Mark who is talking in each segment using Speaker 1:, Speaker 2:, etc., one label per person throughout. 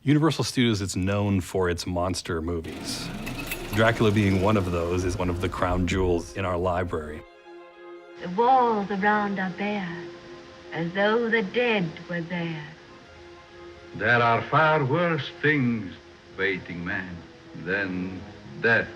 Speaker 1: Universal Studios is known for its monster movies. Dracula being one of those is one of the crown jewels in our library.
Speaker 2: The walls around are bare, as though the dead were there.
Speaker 3: There are far worse things waiting man than death.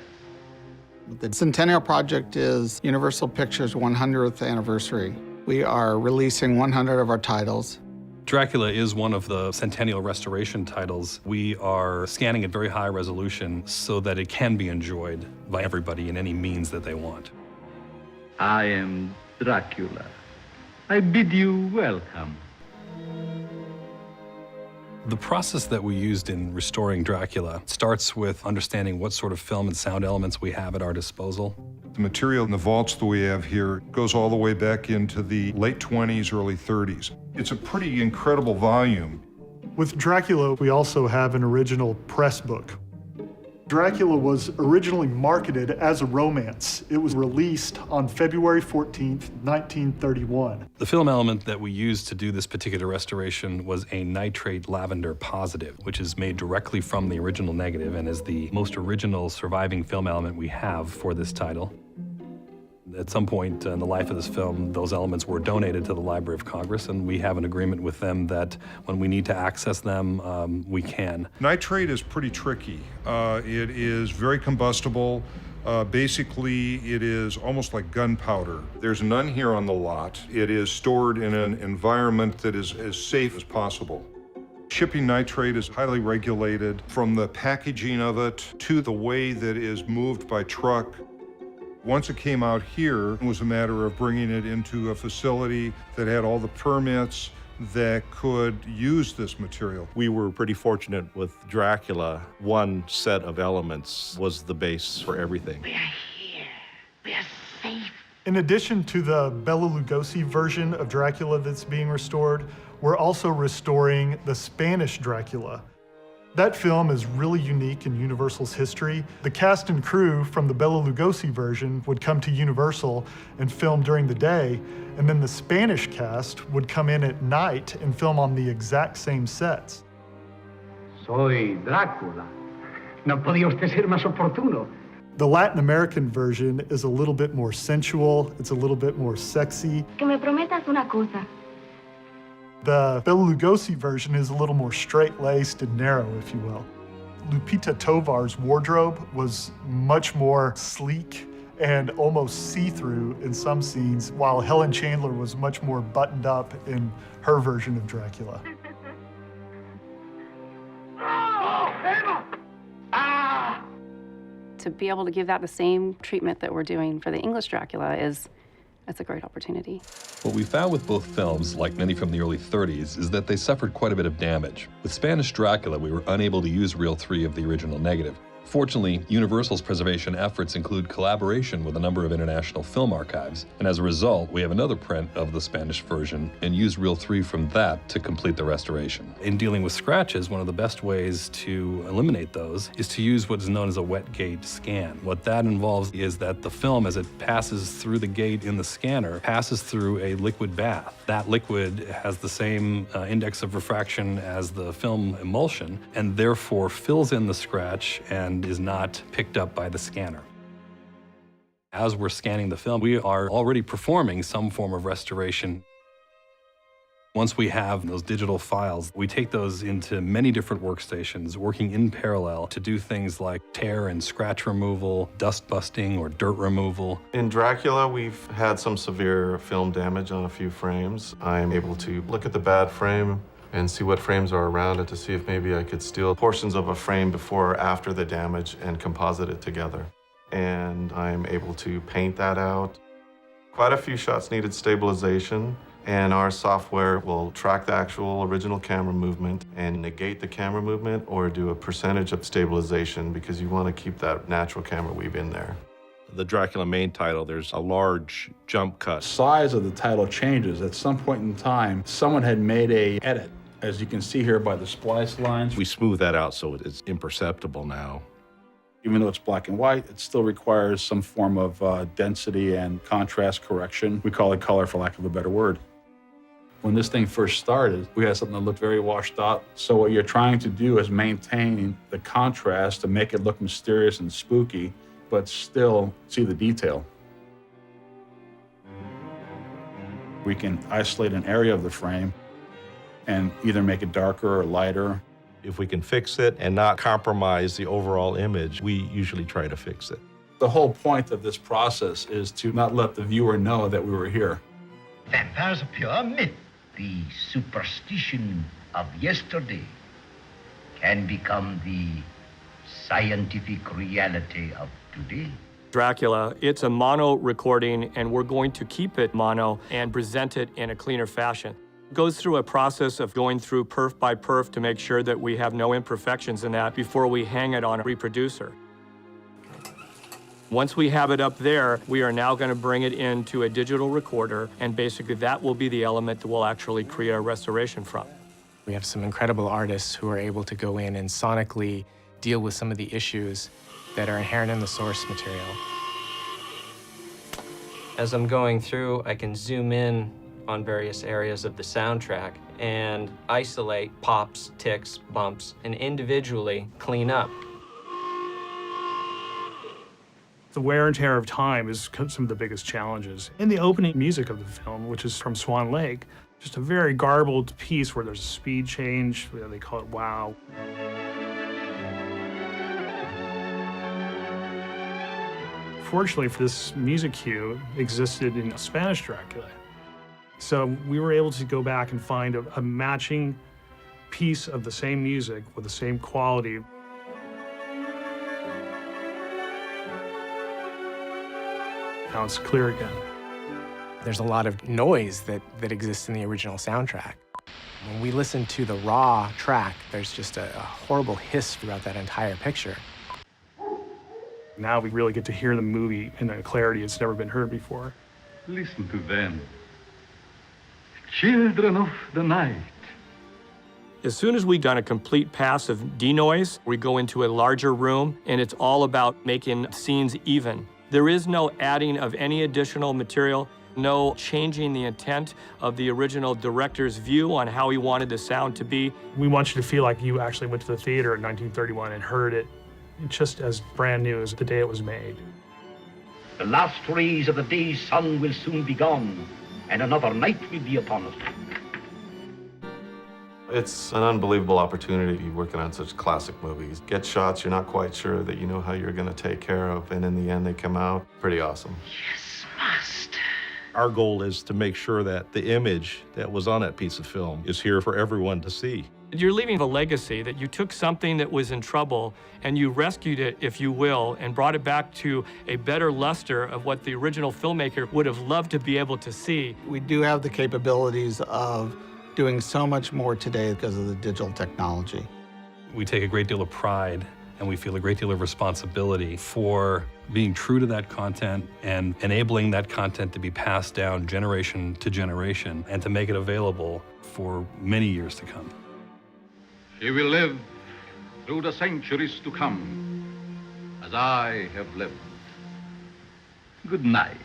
Speaker 4: The Centennial Project is Universal Pictures' 100th anniversary. We are releasing 100 of our titles.
Speaker 1: Dracula is one of the Centennial Restoration titles. We are scanning at very high resolution so that it can be enjoyed by everybody in any means that they want.
Speaker 3: I am Dracula. I bid you welcome.
Speaker 1: The process that we used in restoring Dracula starts with understanding what sort of film and sound elements we have at our disposal.
Speaker 5: The material in the vaults that we have here goes all the way back into the late 20s, early 30s. It's a pretty incredible volume.
Speaker 6: With Dracula, we also have an original press book. Dracula was originally marketed as a romance. It was released on February 14th, 1931.
Speaker 1: The film element that we used to do this particular restoration was a nitrate lavender positive, which is made directly from the original negative and is the most original surviving film element we have for this title. At some point in the life of this film, those elements were donated to the Library of Congress, and we have an agreement with them that when we need to access them, we can.
Speaker 5: Nitrate is pretty tricky. It is very combustible. Basically, it is almost like gunpowder. There's none here on the lot. It is stored in an environment that is as safe as possible. Shipping nitrate is highly regulated, from the packaging of it to the way that it is moved by truck. Once it came out here, it was a matter of bringing it into a facility that had all the permits that could use this material.
Speaker 7: We were pretty fortunate with Dracula. One set of elements was the base for everything.
Speaker 2: We are here. We are safe.
Speaker 6: In addition to the Bela Lugosi version of Dracula that's being restored, we're also restoring the Spanish Dracula. That film is really unique in Universal's history. The cast and crew from the Bela Lugosi version would come to Universal and film during the day, and then the Spanish cast would come in at night and film on the exact same sets.
Speaker 3: Soy Dracula. No podía usted ser más oportuno.
Speaker 6: The Latin American version is a little bit more sensual, it's a little bit more sexy.
Speaker 2: Que me prometas una cosa.
Speaker 6: The Bela Lugosi version is a little more straight-laced and narrow, if you will. Lupita Tovar's wardrobe was much more sleek and almost see-through in some scenes, while Helen Chandler was much more buttoned up in her version of Dracula.
Speaker 8: To be able to give that the same treatment that we're doing for the English Dracula that's a great opportunity.
Speaker 9: What we found with both films, like many from the early 30s, is that they suffered quite a bit of damage. With Spanish Dracula, we were unable to use reel 3 of the original negative. Fortunately, Universal's preservation efforts include collaboration with a number of international film archives, and as a result, we have another print of the Spanish version and use reel 3 from that to complete the restoration.
Speaker 1: In dealing with scratches, one of the best ways to eliminate those is to use what is known as a wet gate scan. What that involves is that the film, as it passes through the gate in the scanner, passes through a liquid bath. That liquid has the same index of refraction as the film emulsion, and therefore fills in the scratch and is not picked up by the scanner. As we're scanning the film, we are already performing some form of restoration. Once we have those digital files, we take those into many different workstations, working in parallel to do things like tear and scratch removal, dust busting, or dirt removal.
Speaker 10: In Dracula, we've had some severe film damage on a few frames. I'm able to look at the bad frame and see what frames are around it to see if maybe I could steal portions of a frame before or after the damage and composite it together. And I'm able to paint that out. Quite a few shots needed stabilization, and our software will track the actual original camera movement and negate the camera movement or do a percentage of stabilization because you want to keep that natural camera weave in there.
Speaker 7: The Dracula main title, there's a large jump cut.
Speaker 11: The size of the title changes. At some point in time, someone had made an edit. As you can see here by the splice lines.
Speaker 7: We smooth that out so it's imperceptible now.
Speaker 11: Even though it's black and white, it still requires some form of density and contrast correction. We call it color, for lack of a better word. When this thing first started, we had something that looked very washed out. So what you're trying to do is maintain the contrast to make it look mysterious and spooky, but still see the detail. We can isolate an area of the frame and either make it darker or lighter.
Speaker 7: If we can fix it and not compromise the overall image, we usually try to fix it.
Speaker 11: The whole point of this process is to not let the viewer know that we were here.
Speaker 3: Vampires are pure myth. The superstition of yesterday can become the scientific reality of today.
Speaker 12: Dracula, it's a mono recording, and we're going to keep it mono and present it in a cleaner fashion. It goes through a process of going through perf by perf to make sure that we have no imperfections in that before we hang it on a reproducer. Once we have it up there, we are now going to bring it into a digital recorder, and basically that will be the element that we'll actually create our restoration from.
Speaker 13: We have some incredible artists who are able to go in and sonically deal with some of the issues that are inherent in the source material.
Speaker 14: As I'm going through, I can zoom in on various areas of the soundtrack and isolate pops, ticks, bumps, and individually clean up.
Speaker 15: The wear and tear of time is some of the biggest challenges. In the opening music of the film, which is from Swan Lake, just a very garbled piece where there's a speed change, they call it wow. Fortunately for this music cue, existed in Spanish Dracula. So we were able to go back and find a matching piece of the same music with the same quality. Now it's clear again.
Speaker 13: There's a lot of noise that exists in the original soundtrack. When we listen to the raw track, there's just a horrible hiss throughout that entire picture.
Speaker 15: Now we really get to hear the movie in a clarity it's never been heard before.
Speaker 3: Listen to them. Children of the night.
Speaker 12: As soon as we've done a complete pass of denoise, we go into a larger room, and it's all about making scenes even. There is no adding of any additional material, no changing the intent of the original director's view on how he wanted the sound to be.
Speaker 15: We want you to feel like you actually went to the theater in 1931 and heard it just as brand new as the day it was made.
Speaker 3: The last rays of the day's sun will soon be gone, and another night will be upon us.
Speaker 10: It's an unbelievable opportunity to be working on such classic movies. Get shots you're not quite sure that you know how you're going to take care of, and in the end they come out pretty awesome.
Speaker 2: Yes, master.
Speaker 7: Our goal is to make sure that the image that was on that piece of film is here for everyone to see.
Speaker 12: You're leaving a legacy that you took something that was in trouble and you rescued it, if you will, and brought it back to a better luster of what the original filmmaker would have loved to be able to see.
Speaker 4: We do have the capabilities of doing so much more today because of the digital technology.
Speaker 1: We take a great deal of pride and we feel a great deal of responsibility for being true to that content and enabling that content to be passed down generation to generation and to make it available for many years to come.
Speaker 3: She will live through the centuries to come, as I have lived. Good night.